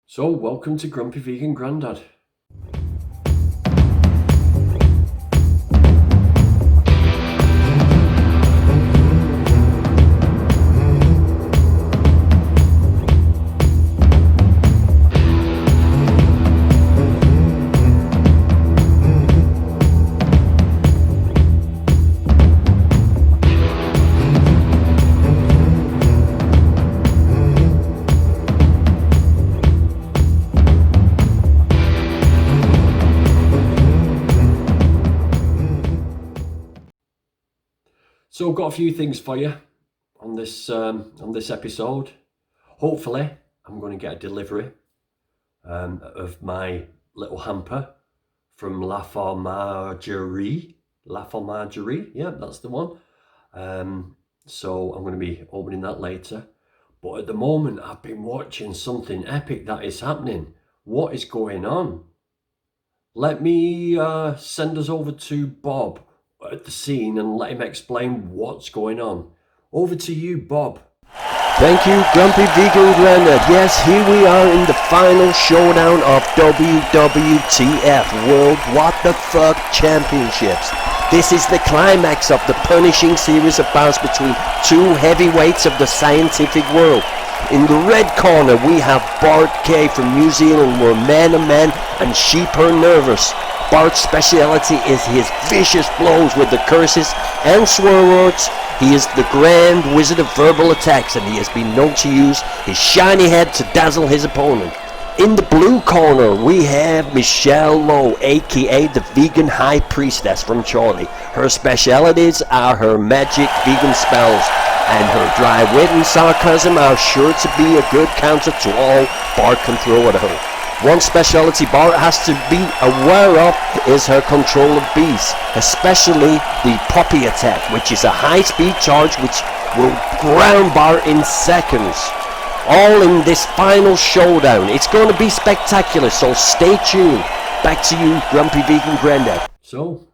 So, welcome to Grumpy Vegan Grandad. So, I've got a few things for you on this episode. Hopefully, I'm going to get a delivery of my little hamper from La Fromagerie. Yeah, that's the one. So I'm going to be opening that later. But at the moment, I've been watching something epic that is happening. What is going on? Let me send us over to Bob at the scene and let him explain what's going on. Over to you, Bob. Thank you, Grumpy Vegan Grandad. Yes, here we are in the final showdown of WWTF World What the Fuck Championships. This is the climax of the punishing series of bouts between two heavyweights of the scientific world. In the red corner, we have Bart Kay from New Zealand, where man and sheep are nervous. Bart's speciality is his vicious blows with the curses and swear words. He is the grand wizard of verbal attacks, and he has been known to use his shiny head to dazzle his opponent. In the blue corner, we have Michelle Lowe, aka the vegan high priestess from Chorley. Her specialities are her magic vegan spells, and her dry wit and sarcasm are sure to be a good counter to all Bart can throw at her. One speciality Bart has to be aware of is her control of bees, especially the poppy attack, which is a high-speed charge which will ground Bart in seconds. All in this final showdown. It's going to be spectacular, so stay tuned. Back to you, Grumpy Vegan Grandad. So,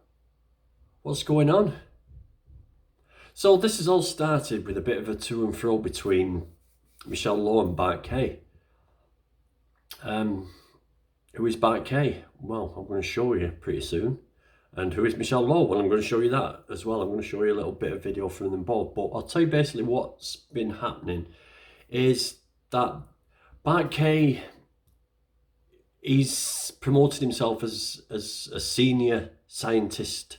what's going on? So this has all started with a bit of a to and fro between Michelle Lowe and Bart Kay. Who is Bart Kay? Well, I'm going to show you pretty soon. And who is Michelle Lowe? Well, I'm going to show you that as well. I'm going to show you a little bit of video from them both. But I'll tell you basically what's been happening is that Bart Kay, he's promoted himself as a senior scientist,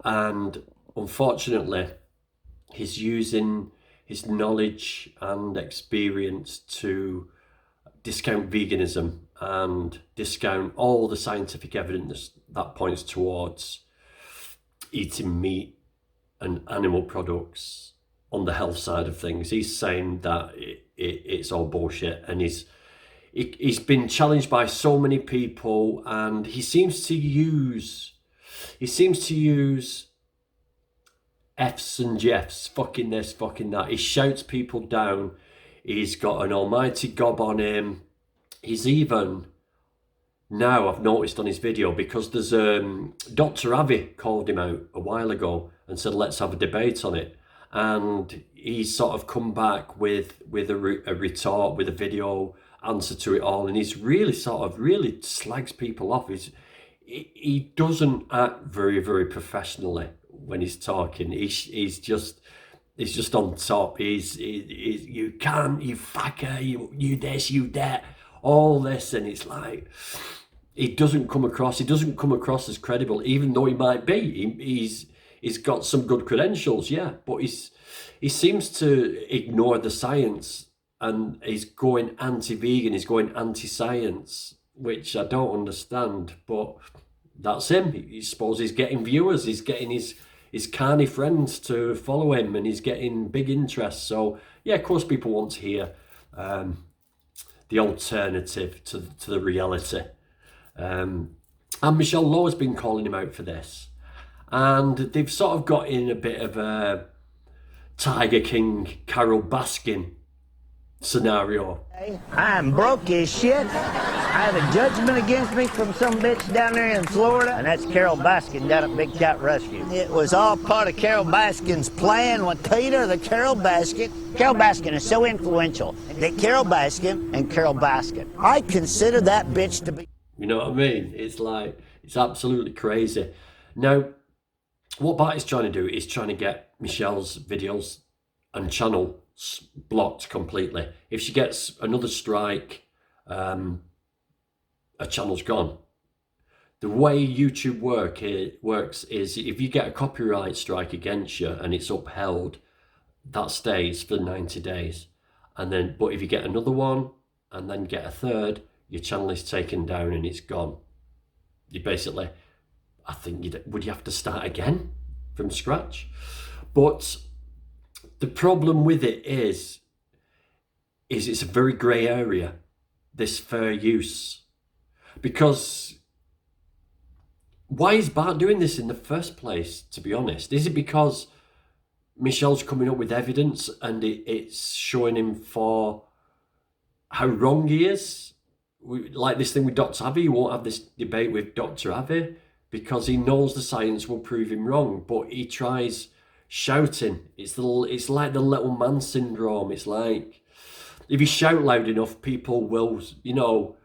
and unfortunately he's using his knowledge and experience to discount veganism and discount all the scientific evidence that points towards eating meat and animal products on the health side of things. He's saying that it's all bullshit, and he's been challenged by so many people, and he seems to use F's and Jeffs, fucking this, fucking that. He shouts people down. He's got an almighty gob on him. He's even, now I've noticed on his video, because there's Dr.Lowe V called him out a while ago and said, let's have a debate on it. And he's sort of come back with a retort, with a video answer to it all. And he's really slags people off. He doesn't act very, very professionally when he's talking. He's just on top. He's you can't, you fucker, you this, you that, all this, and it's like he doesn't come across as credible, even though he might be. He's got some good credentials, yeah, but he seems to ignore the science, and he's going anti-vegan, he's going anti-science, which I don't understand, but that's him. He suppose he's getting viewers, he's getting his carny friends to follow him, and he's getting big interest. So yeah, of course people want to hear the alternative to the reality. And Michelle Lowe has been calling him out for this, and they've sort of got in a bit of a Tiger King, Carol Baskin scenario. I'm broke as shit, I have a judgment against me from some bitch down there in Florida, and that's Carol Baskin down at Big Cat Rescue. It was all part of Carol Baskin's plan with Peter, the Carol Baskin. Carol Baskin is so influential that Carol Baskin and Carol Baskin, I consider that bitch to be... You know what I mean? It's like, it's absolutely crazy. Now, what Bart is trying to do is trying to get Michelle's videos and channel blocked completely. If she gets another strike, her channel's gone. The way YouTube works is if you get a copyright strike against you and it's upheld, that stays for 90 days. And then, but if you get another one and then get a third, your channel is taken down and it's gone. You basically, I think, would you have to start again from scratch? But the problem with it is it's a very grey area, this fair use. Because why is Bart doing this in the first place, to be honest? Is it because Michelle's coming up with evidence and it's showing him for how wrong he is? Like this thing with Dr. Avi, he won't have this debate with Dr. Avi because he knows the science will prove him wrong, but he tries shouting. It's like the little man syndrome. It's like if you shout loud enough, people will, you know,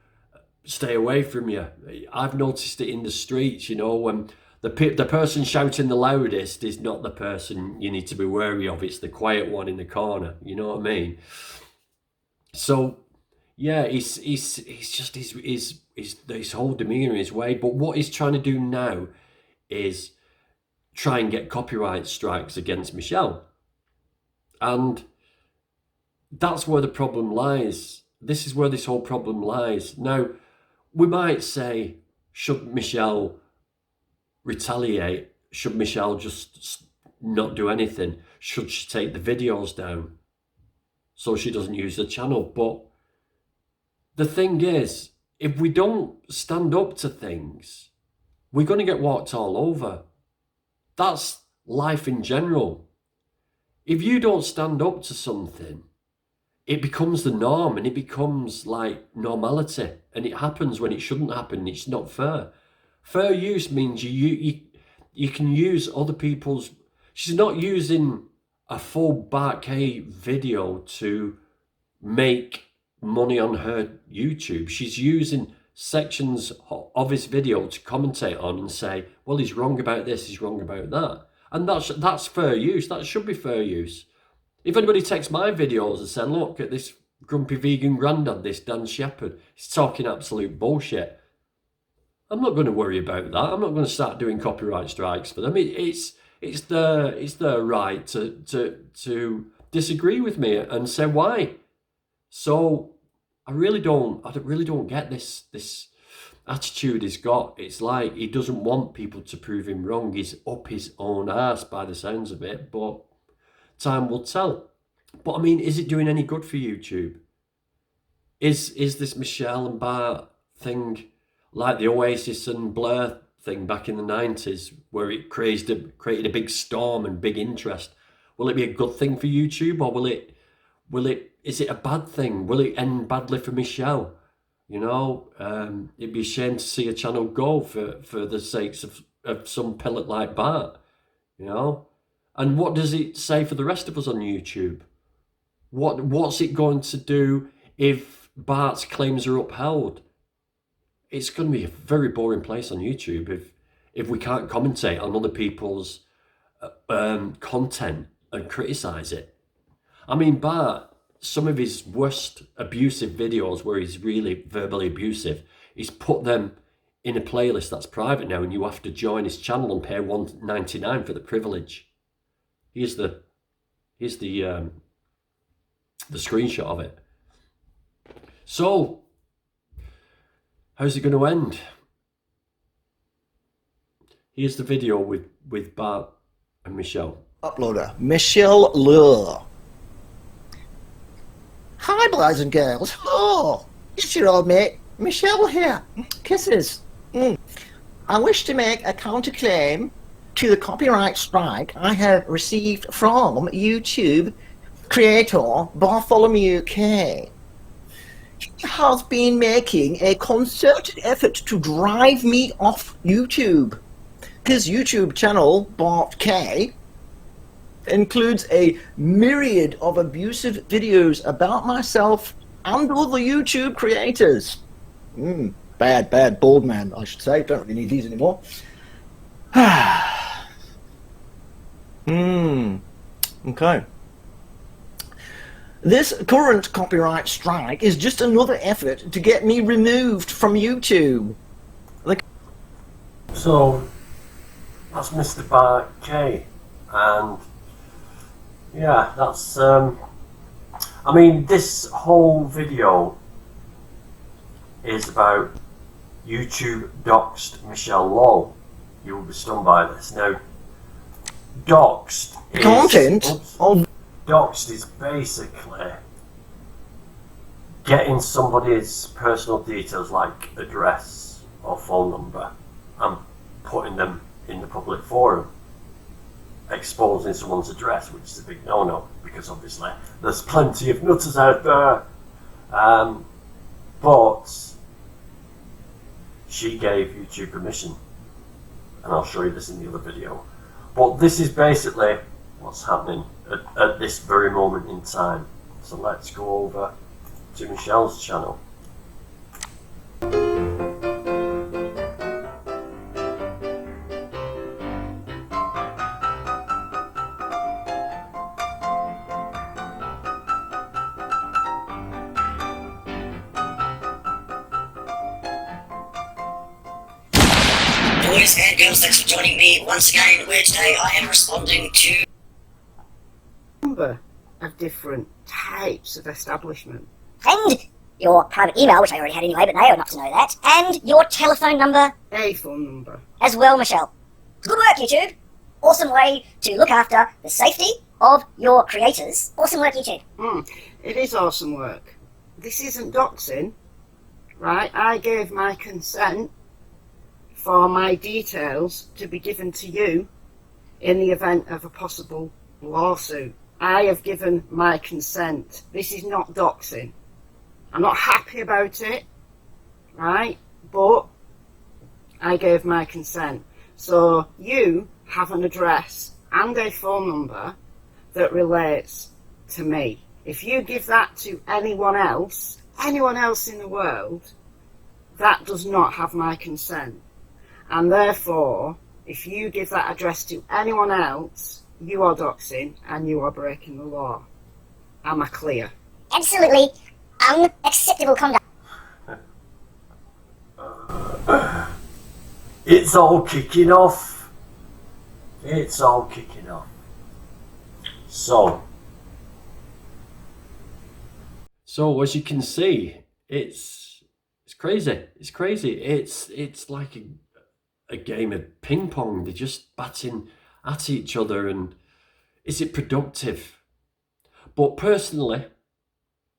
stay away from you. I've noticed it in the streets, you know, when the person shouting the loudest is not the person you need to be wary of. It's the quiet one in the corner. You know what I mean? So yeah, it's just his whole demeanor, his way. But what he's trying to do now is try and get copyright strikes against Michelle, and that's where the problem lies. This is where this whole problem lies. Now, we might say, should Michelle retaliate? Should Michelle just not do anything? Should she take the videos down so she doesn't use the channel? But the thing is, if we don't stand up to things, we're going to get walked all over. That's life in general. If you don't stand up to something, it becomes the norm and it becomes like normality, and it happens when it shouldn't happen. It's not fair. Fair use means you can use other people's... She's not using a full Bart Kay video to make money on her YouTube. She's using sections of his video to commentate on and say, well, he's wrong about this, he's wrong about that. And that's fair use. That should be fair use. If anybody takes my videos and says, look at this grumpy vegan Grandad, this Dan Shepherd, he's talking absolute bullshit, I'm not going to worry about that. I'm not going to start doing copyright strikes for them. It's their right to disagree with me and say why. So I really don't get this attitude he's got. It's like he doesn't want people to prove him wrong. He's up his own arse by the sounds of it, but time will tell. But I mean, is it doing any good for YouTube? Is this Michelle and Bart thing like the Oasis and Blur thing back in the 90s, where it created a big storm and big interest? Will it be a good thing for YouTube, or is it a bad thing? Will it end badly for Michelle? You know, it'd be a shame to see a channel go for the sakes of some pellet like Bart, you know? And what does it say for the rest of us on YouTube? What's it going to do if Bart's claims are upheld? It's going to be a very boring place on YouTube if we can't commentate on other people's content and criticise it. I mean, Bart, some of his worst abusive videos where he's really verbally abusive, he's put them in a playlist that's private now, and you have to join his channel and pay $1.99 for the privilege. Here's the screenshot of it. So, how's it going to end? Here's the video with Bart and Michelle. Uploader Michelle Lowe. Hi, boys and girls. Oh, it's your old mate Michelle here. Kisses. I wish to make a counterclaim to the copyright strike I have received from YouTube creator Bartholomew Kay. has been making a concerted effort to drive me off YouTube. His YouTube channel, Bart Kay, includes a myriad of abusive videos about myself and other YouTube creators. Bad, bald man, I should say. Don't really need these anymore. Okay. This current copyright strike is just another effort to get me removed from YouTube. So that's Mr. Bart Kay, and yeah, that's I mean, this whole video is about YouTube doxed Michelle Lowe. You will be stunned by this. Now, doxed is, Content of doxed is basically getting somebody's personal details like address or phone number and putting them in the public forum, exposing someone's address, which is a big no-no because obviously there's plenty of nutters out there. But she gave YouTube permission, and I'll show you this in the other video. But this is basically what's happening at this very moment in time. So let's go over to Michelle's channel. Boys and girls, thanks for joining me once again, where today I am responding to number of different types of establishment. and your private email, which I already had anyway, but they are not to know that, and your telephone number A phone number. as well, Michelle. Good work, YouTube. Awesome way to look after the safety of your creators. Awesome work, YouTube. It is awesome work. This isn't doxing, right? I gave my consent for my details to be given to you in the event of a possible lawsuit. I have given my consent. This is not doxing. I'm not happy about it, right? But I gave my consent. So you have an address and a phone number that relates to me. If you give that to anyone else in the world, that does not have my consent. And therefore, if you give that address to anyone else, you are doxing and you are breaking the law. Am I clear? Absolutely unacceptable conduct. It's all kicking off. It's all kicking off. So as you can see, it's crazy. It's crazy. It's like a game of ping pong. They're just batting at each other, and is it productive? But personally,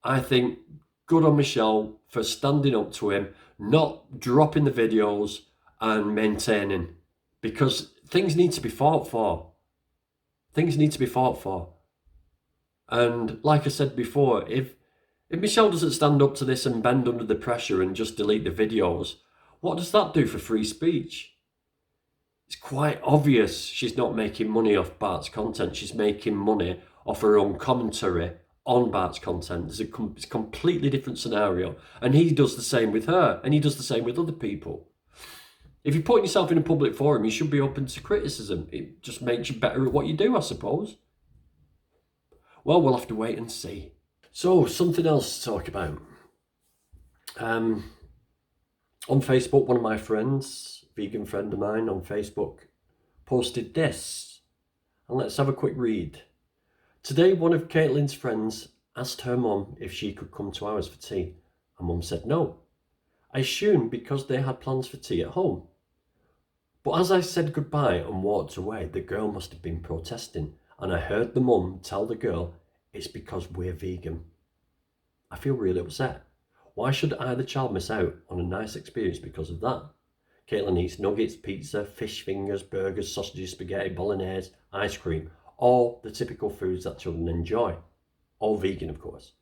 I think good on Michelle for standing up to him, not dropping the videos and maintaining, because things need to be fought for. Things need to be fought for. And like I said before, if Michelle doesn't stand up to this and bend under the pressure and just delete the videos, what does that do for free speech? It's quite obvious she's not making money off Bart's content. She's making money off her own commentary on Bart's content. It's a completely different scenario. And he does the same with her, and he does the same with other people. If you're putting yourself in a public forum, you should be open to criticism. It just makes you better at what you do, I suppose. Well, we'll have to wait and see. So, something else to talk about. On Facebook, one of my friends, vegan friend of mine on Facebook, posted this. And let's have a quick read. Today, one of Caitlin's friends asked her mum if she could come to ours for tea, and mum said no. I assumed because they had plans for tea at home. But as I said goodbye and walked away, the girl must have been protesting, and I heard the mum tell the girl it's because we're vegan. I feel really upset. Why should I, the child, miss out on a nice experience because of that? Caitlin eats nuggets, pizza, fish fingers, burgers, sausages, spaghetti, bolognese, ice cream, all the typical foods that children enjoy. All vegan, of course.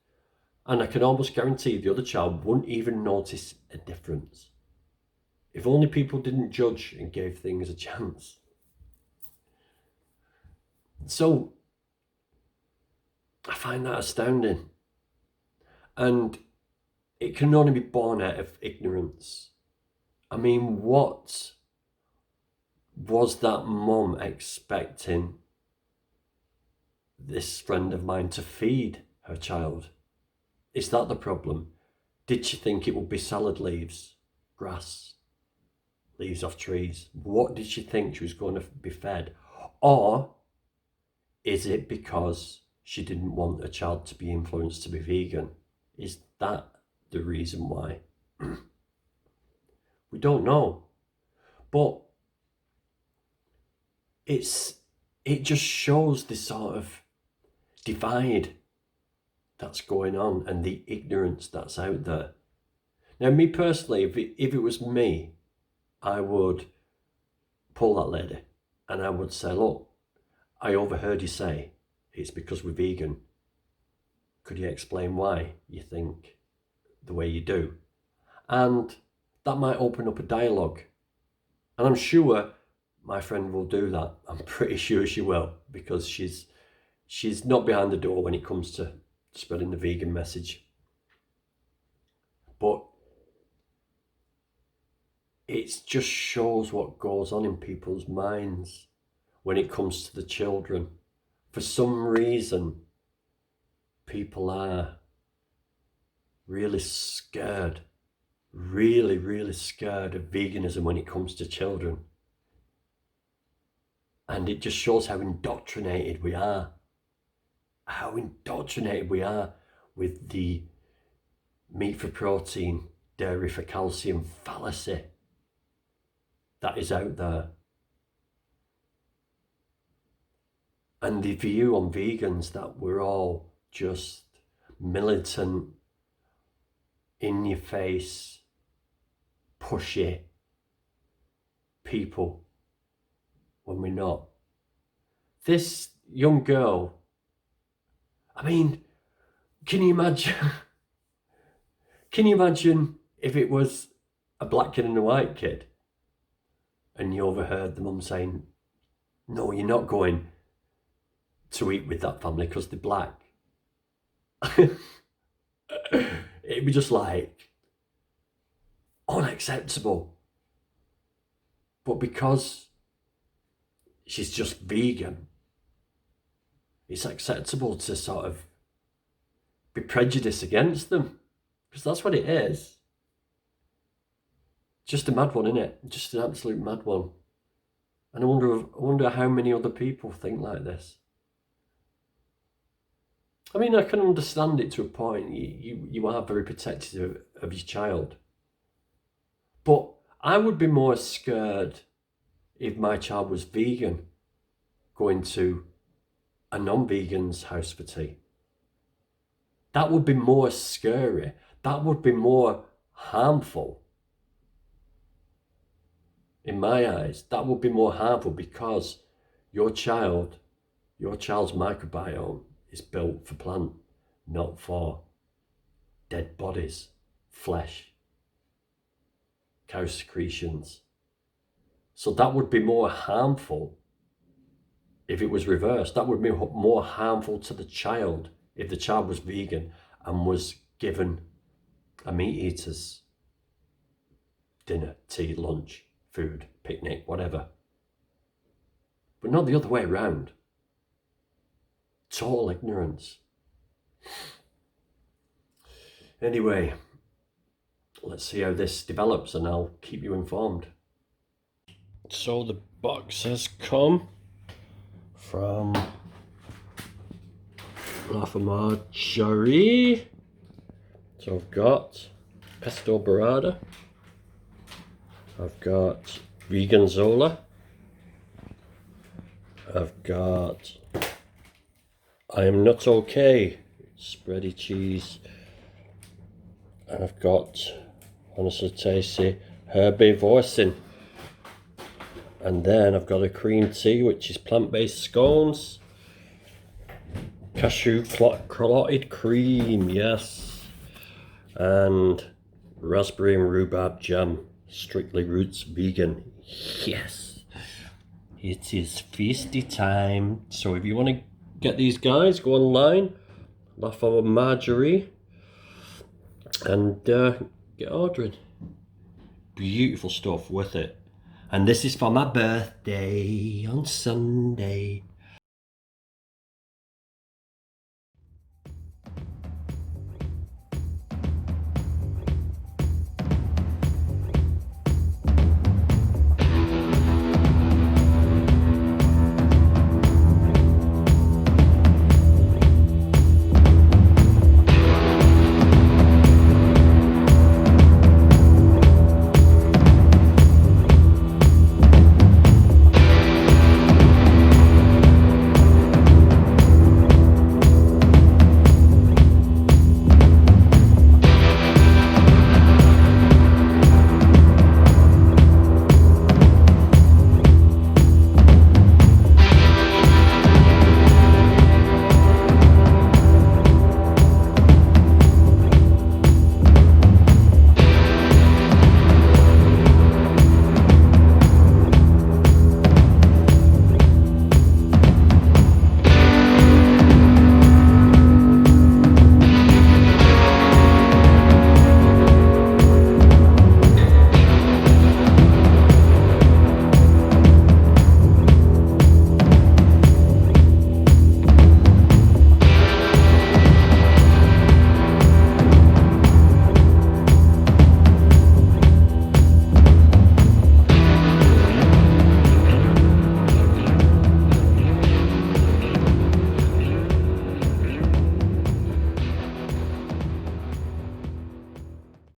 And I can almost guarantee the other child wouldn't even notice a difference. If only people didn't judge and gave things a chance. So, I find that astounding. And it can only be born out of ignorance. I mean, what was that mum expecting this friend of mine to feed her child? Is that the problem? Did she think it would be salad leaves, grass, leaves off trees? What did she think she was going to be fed? Or is it because she didn't want her child to be influenced to be vegan? Is that the reason why? We don't know. But it just shows this sort of divide that's going on and the ignorance that's out there. Now, me personally, if it was me, I would pull that lady and I would say, look, I overheard you say it's because we're vegan. Could you explain why you think the way you do? And that might open up a dialogue. And I'm sure my friend will do that. I'm pretty sure she will, because she's not behind the door when it comes to spreading the vegan message. But it just shows what goes on in people's minds when it comes to the children. For some reason, people are really scared, really scared of veganism when it comes to children. And it just shows how indoctrinated we are. How indoctrinated we are with the meat for protein, dairy for calcium fallacy that is out there. And the view on vegans that we're all just militant, in your face, pushy people when we're not. This young girl, I mean, can you imagine? Can you imagine if it was a black kid and a white kid and you overheard the mum saying, no, you're not going to eat with that family because they're black? It'd be just like unacceptable. But because she's just vegan, it's acceptable to sort of be prejudiced against them, because that's what it is. Just a mad one, innit? Just an absolute mad one. And I wonder how many other people think like this. I mean, I can understand it to a point. You are very protective of your child. But I would be more scared if my child was vegan going to a non-vegan's house for tea. That would be more scary. That would be more harmful. In my eyes, that would be more harmful, because your child's microbiome is built for plant, not for dead bodies, flesh, cow secretions. So that would be more harmful if it was reversed. That would be more harmful to the child if the child was vegan and was given a meat eater's dinner, tea, lunch, food, picnic, whatever. But not the other way around. Total ignorance. Anyway, let's see how this develops and I'll keep you informed. So the box has come from La Formaggio. So I've got pesto burrata. I've got vegan zola. I've got I am not okay spready cheese. And I've got honestly tasty herby voicing. And then I've got a cream tea, which is plant-based scones. Cashew clotted cream, yes. and raspberry and rhubarb jam, strictly roots vegan. Yes, it is feasty time. So if you want to get these guys, go online, laugh over Marjorie, and get ordering. Beautiful stuff, worth it. And this is for my birthday on Sunday.